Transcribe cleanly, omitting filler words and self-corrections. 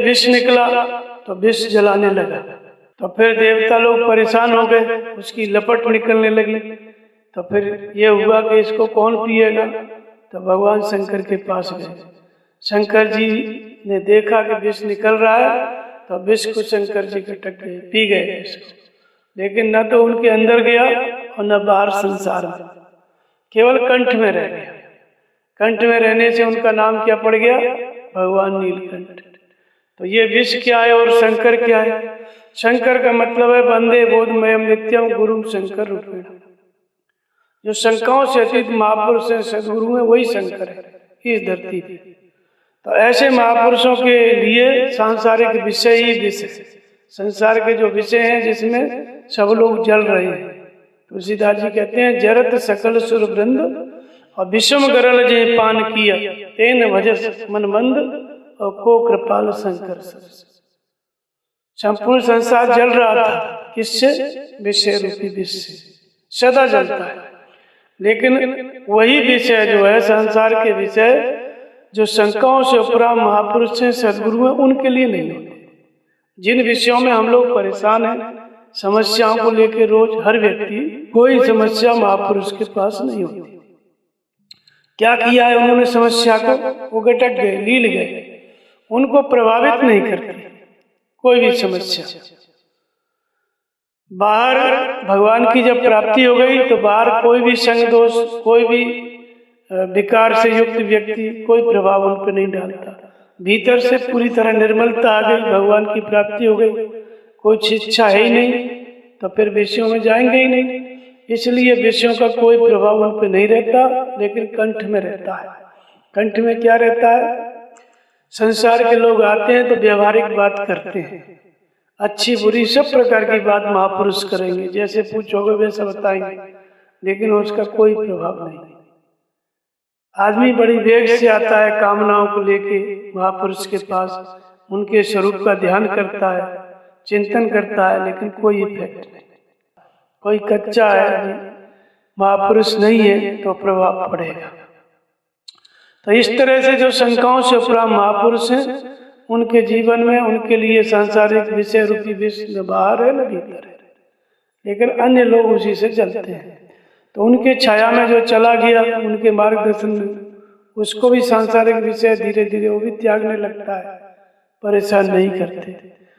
विष निकला तो विष जलाने लगा। तो फिर देवता लोग परेशान हो गए, उसकी लपट निकलने लगी। तो फिर ये हुआ कि इसको कौन पिएगा। तो भगवान शंकर के पास गए। शंकर जी ने देखा कि विष निकल रहा है, तो विष को शंकर जी खटक गए, पी गए इसको। लेकिन न तो उनके अंदर गया और न बाहर संसार में, केवल कंठ में रह गया। कंठ में रहने से उनका नाम क्या पड़ गया, भगवान नीलकंठ। तो ये विष क्या है और शंकर क्या है। शंकर का मतलब है वंदे बोधमयम नित्यम गुरुम शंकर रूपेण। जो शंकाओं से अतीत महापुरुष है, सदगुरु है, वही शंकर है इस धरती पे। तो ऐसे महापुरुषों के लिए सांसारिक विषय ही विषय, संसार के जो विषय हैं जिसमें सब लोग जल रहे हैं। तुलसीदास जी कहते हैं जरत सकल सुर वृंद और विषम गरल जे पान किया, तेन भजस मन मंद और को कृपाल शंकर। संपूर्ण संसार जल रहा था, किससे, विषय रूपी विष से सदा जलता है। लेकिन वही विषय जो है संसार के विषय, जो शंकाओं से उपराम महापुरुष हैं, सदगुरु हैं, उनके लिए नहीं होते। जिन विषयों में हम लोग परेशान हैं, समस्याओं को लेकर रोज हर व्यक्ति, कोई समस्या महापुरुष के पास नहीं होती। क्या किया है उन्होंने समस्या को, वो गटक गए, लील गए, उनको प्रभावित नहीं करती कोई भी समस्या। बाहर भगवान की जब प्राप्ति हो गई तो बाहर कोई भी संग दोष, कोई भी विकार से युक्त व्यक्ति कोई प्रभाव उन पर नहीं डालता। भीतर से पूरी तरह निर्मलता आ गई, भगवान की प्राप्ति हो गई, कोई शिक्षा है ही नहीं, तो फिर विषयों में जाएंगे ही नहीं। इसलिए विषयों का कोई प्रभाव उन पर नहीं रहता, लेकिन कंठ में रहता है। कंठ में क्या रहता है, संसार के लोग आते हैं तो व्यवहारिक बात करते हैं, अच्छी बुरी सब प्रकार की बात महापुरुष करेंगे, जैसे पूछोगे वैसा बताएंगे, लेकिन उसका कोई प्रभाव नहीं। आदमी बड़ी वेग से आता है कामनाओं को लेके महापुरुष के पास, उनके स्वरूप का ध्यान करता है, चिंतन करता है, लेकिन कोई इफेक्ट नहीं। कोई कच्चा है, महापुरुष नहीं है, तो प्रभाव पड़ेगा। तो इस तरह से जो शंकाओं से उपराम महापुरुष हैं, उनके जीवन में, उनके लिए सांसारिक विषय रूपी विष न बाहर है न भीतर है, लेकिन अन्य लोग उसी से चलते हैं। तो उनके छाया में जो चला गया, उनके मार्गदर्शन में, उसको भी सांसारिक विषय धीरे धीरे वो भी त्यागने लगता है, परेशान नहीं करते।